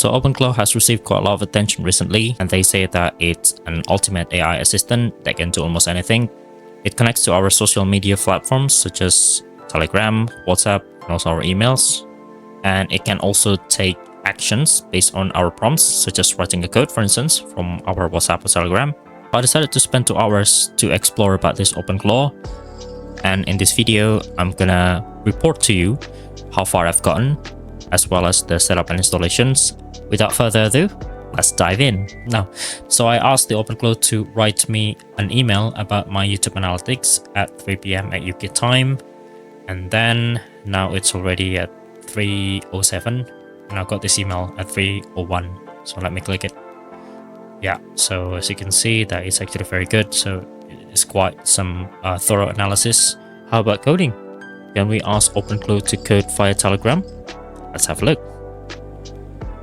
So OpenClaw has received quite a lot of attention recently, and they say that it's an ultimate AI assistant that can do almost anything. It connects to our social media platforms such as Telegram, WhatsApp, and also our emails. And it can also take actions based on our prompts, such as writing a code, for instance, from our WhatsApp or Telegram. I decided to spend 2 hours to explore about this OpenClaw. And in this video, I'm gonna report to you how far I've gotten, as well as the setup and installations. Without further ado, let's dive in. Now, so I asked the OpenClaw to write me an email about my YouTube analytics at 3 p.m. at UK time. And then now it's already at 3:07, and I got this email at 3:01. So let me click it. Yeah, so as you can see, that is actually very good. So it's quite some thorough analysis. How about coding? Can we ask OpenClaw to code via Telegram? Let's have a look.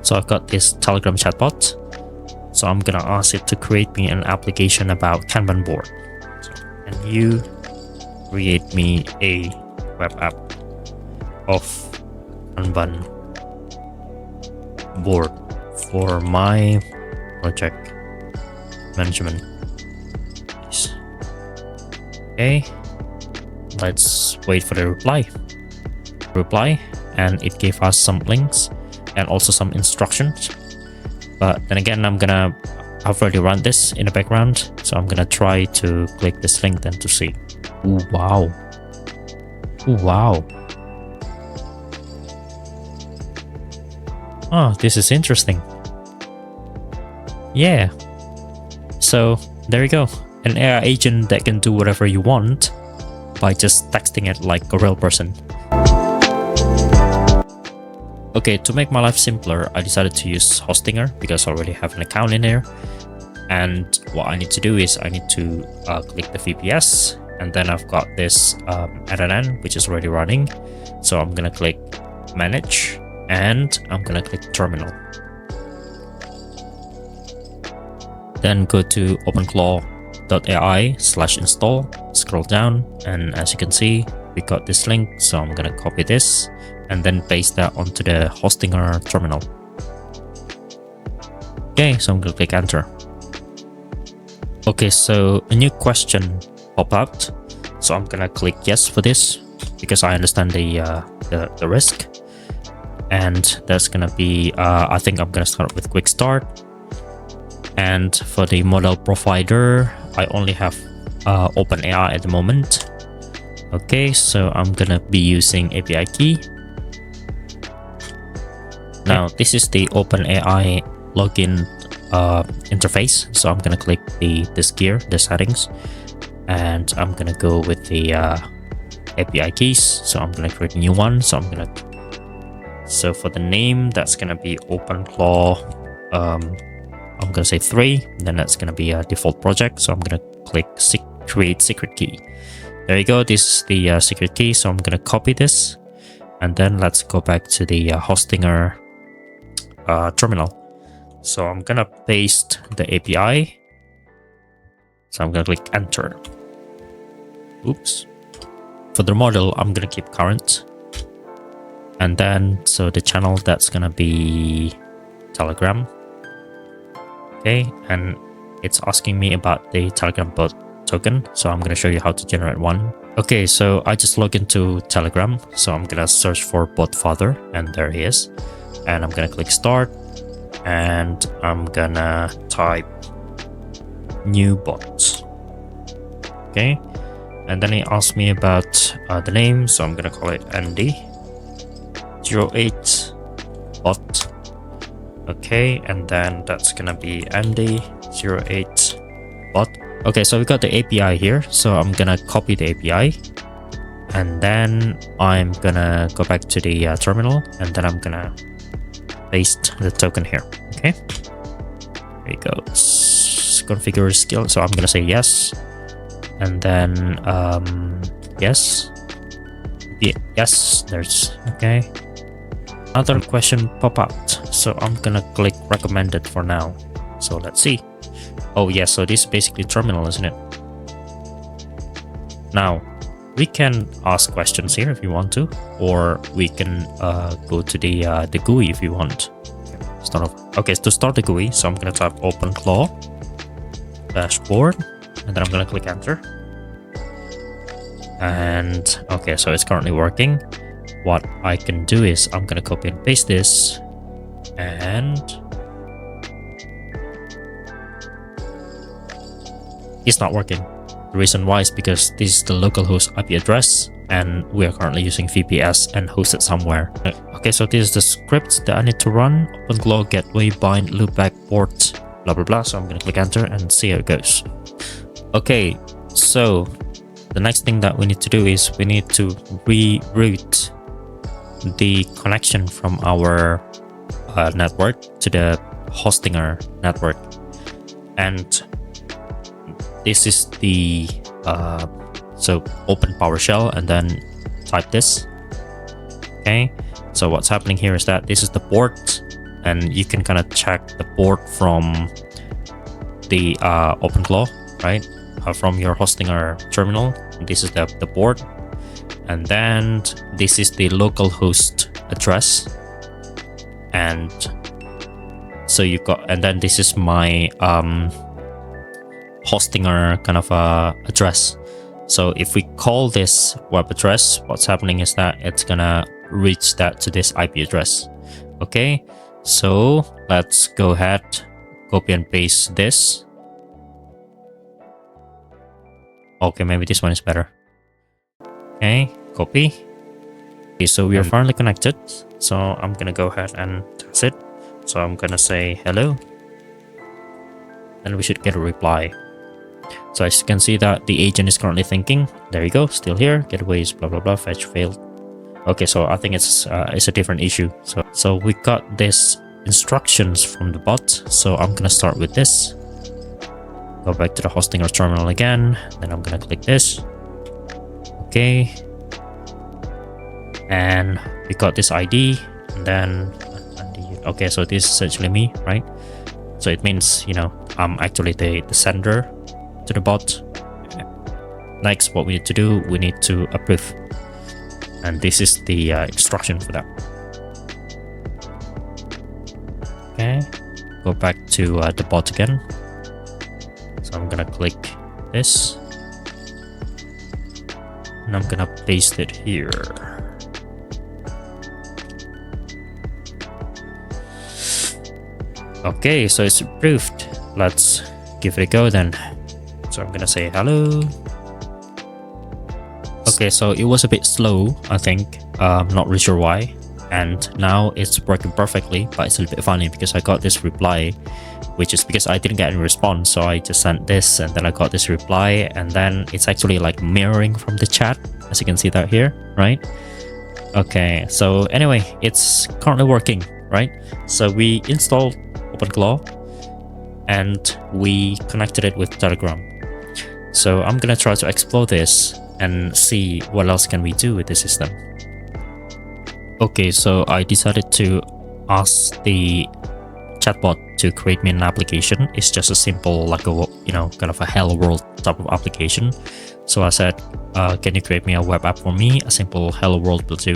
So I've got this Telegram chatbot. So I'm gonna ask it to create me an application about Kanban board. So, can you create me a web app of Kanban board for my project management? Okay, let's wait for the reply, and it gave us some links and also some instructions. But then again, I've already run this in the background, so I'm gonna try to click this link then to see. Ooh, wow. Ooh, wow. Oh, this is interesting. Yeah. So there you go. An AI agent that can do whatever you want by just texting it like a real person. Okay, to make my life simpler, I decided to use Hostinger because I already have an account in there. And what I need to do is I need to click the VPS, and then I've got this NNN, which is already running. So I'm gonna click Manage, and I'm gonna click Terminal. Then go to openclaw.ai/install, scroll down, and as you can see, we got this link. So I'm gonna copy this and then paste that onto the Hostinger terminal. Okay, so I'm gonna click enter. Okay, so a new question pop out. So I'm gonna click yes for this because I understand the risk. And that's gonna be, I think I'm gonna start with quick start. And for the model provider, I only have OpenAI at the moment. Okay, so I'm gonna be using API key. Now this is the OpenAI login interface. So I'm gonna click this gear, the settings, and I'm gonna go with the API keys. So I'm gonna create a new one. So for the name, that's gonna be OpenClaw. I'm gonna say 3. Then that's gonna be a default project. So I'm gonna click create secret key. There you go. This is the secret key. So I'm gonna copy this, and then let's go back to the Hostinger terminal. So I'm gonna paste the API. So I'm gonna click enter. Oops. For the model, I'm gonna keep current. And then, so the channel, that's gonna be Telegram. Okay, and it's asking me about the Telegram bot token. So I'm gonna show you how to generate one. Okay, so I just log into Telegram. So I'm gonna search for bot father, and there he is. And I'm gonna click start, and I'm gonna type new bot. Okay, and then he asked me about the name. So I'm gonna call it MD08 bot. Okay, and then that's gonna be MD08 bot. Okay, so we got the API here. So I'm gonna copy the API, and then I'm gonna go back to the terminal, and then I'm gonna paste the token here. Okay, there you go. Configure skill. So I'm gonna say yes, and then yes. Yes, there's okay. Another question pop out. So I'm gonna click recommended for now. So let's see. Oh yeah, so this is basically terminal, isn't it? Now we can ask questions here if you want to, or we can go to the GUI if you want. start off. Okay, to start the GUI, so I'm gonna type OpenClaw dashboard, and then I'm gonna click enter. And okay, so it's currently working. What I can do is I'm gonna copy and paste this, and it's not working. The reason why is because this is the localhost IP address, and we are currently using VPS and hosted somewhere. Okay, so this is the script that I need to run. OpenClaw gateway bind loopback port blah blah blah. So I'm gonna click enter and see how it goes. Okay, so the next thing that we need to do is we need to reroute the connection from our network to the hostinger network, and this is the so open PowerShell and then type this. Okay, so what's happening here is that this is the port, and you can kind of check the port from the OpenClaw, right? From your hostinger terminal. This is the port, and then this is the localhost address, and so you got, and then this is my hostinger kind of address. So if we call this web address, what's happening is that it's gonna reach that to this IP address. Okay, so let's go ahead, copy and paste this. Okay, maybe this one is better. Okay, copy. Okay, so we are finally connected. So I'm gonna go ahead and test it. So I'm gonna say hello, and we should get a reply. So as you can see that the agent is currently thinking. There you go, still here. Gateways blah blah blah, fetch failed. Okay, so I think it's a different issue. So we got this instructions from the bot. So I'm gonna start with this. Go back to the hostinger terminal again. Then I'm gonna click this. Okay, and we got this ID, and then okay, so this is essentially me, right? So it means, you know, I'm actually the sender to the bot. Next, what we need to do, we need to approve, and this is the instruction for that. Okay, go back to the bot again. So I'm gonna click this, and I'm gonna paste it here. Okay, so it's approved. Let's give it a go then. So I'm gonna say hello. Okay, so it was a bit slow, I think. Not really sure why. And now it's working perfectly, but it's a little bit funny because I got this reply, which is because I didn't get any response. So I just sent this, and then I got this reply, and then it's actually like mirroring from the chat, as you can see that here, right? Okay, so anyway, it's currently working, right? So we installed OpenClaw and we connected it with Telegram. So I'm gonna try to explore this and see what else can we do with the system. Okay, so I decided to ask the chatbot to create me an application. It's just a simple, like a, you know, kind of a hello world type of application. So I said, can you create me a web app for me? A simple hello world will do.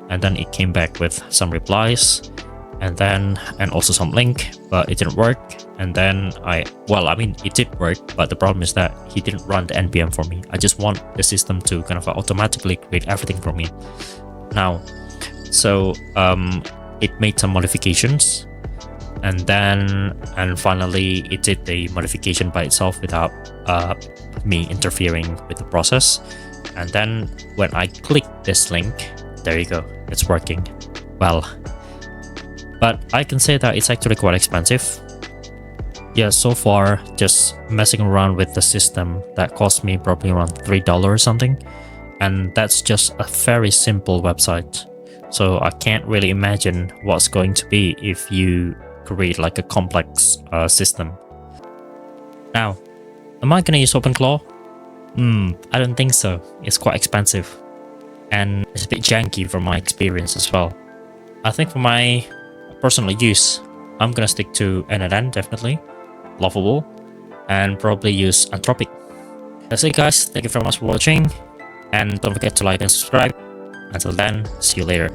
And then it came back with some replies, and also some link, but it didn't work. And then it did work, but the problem is that he didn't run the npm for me. I just want the system to kind of automatically create everything for me now. So it made some modifications, and finally it did the modification by itself without me interfering with the process. And then when I click this link, there you go, it's working well. But I can say that it's actually quite expensive. Yeah, so far just messing around with the system, that cost me probably around $3 or something, and that's just a very simple website. So I can't really imagine what's going to be if you create like a complex system. Now, am I gonna use OpenClaw? I don't think so. It's quite expensive, and it's a bit janky from my experience as well. I think for my personal use, I'm gonna stick to NNN, definitely, Lovable, and probably use Anthropic. That's it, guys. Thank you very much for watching, and don't forget to like and subscribe. Until then, see you later.